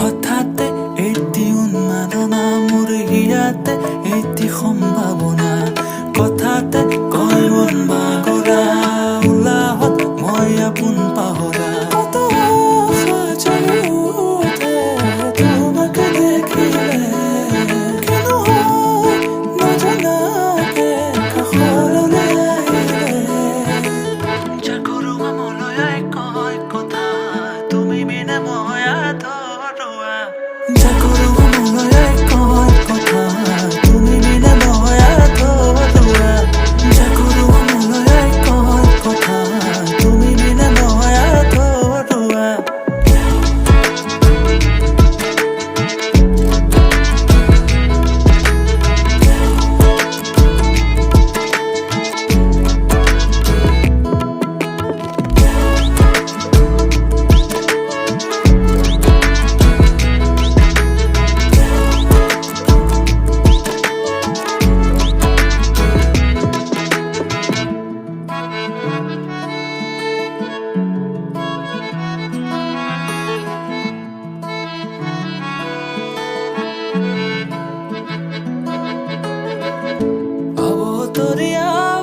হঠাতে এটি উন্মাদনা মোৰ হিয়াতে এটি সম্ভাৱনা কথাতে কয় মন বাগৰা উলাহত মই আপোন পাহৰা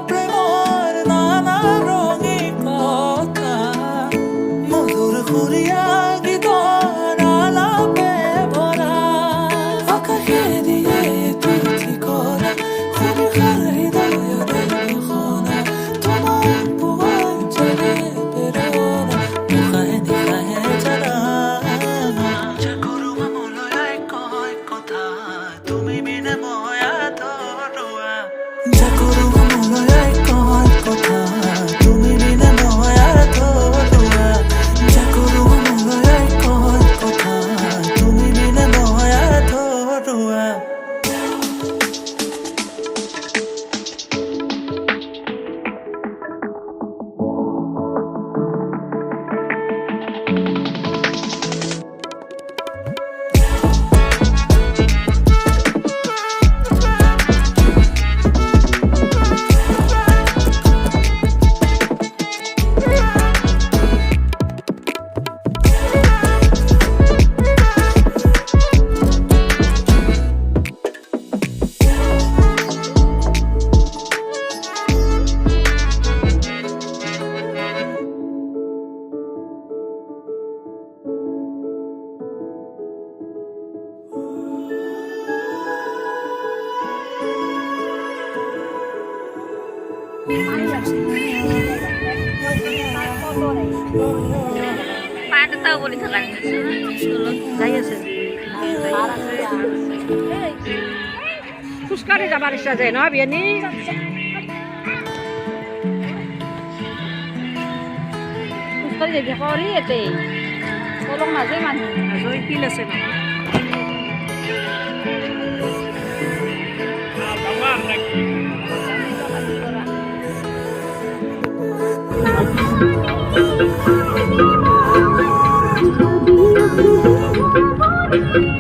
প্ৰেমৰ নানা ৰঙী কথা মধুৰ সুৰীয়া গীতৰ আলাপে ভৰা আকাশে দিয়ে তোৰ ঠিকনা সুবিশাল হৃদয়ৰে লিখনা তোমাৰ পোৱাৰ যেনে প্ৰেৰণা নিশাহে নিশাহে জানা জাগৰো মনলৈ কয় কথা তুমি বিনে মই আধৰুৱা জাগৰো মনলৈ কয় কথা তুমি বিনে মই আধৰুৱা জাগৰো মনলৈ কয় কথা তুমি বিনে মই আধৰুৱা পাটাও বলি থাকা যাই আছে খোজকাঢ়ি যাবার ইচ্ছা যায় ন বিয়ানি খোজকাঢ়ি যাবি কৰি এতে কলম মাজে মানুহ মাজৰ পিল আছে ন Thank you.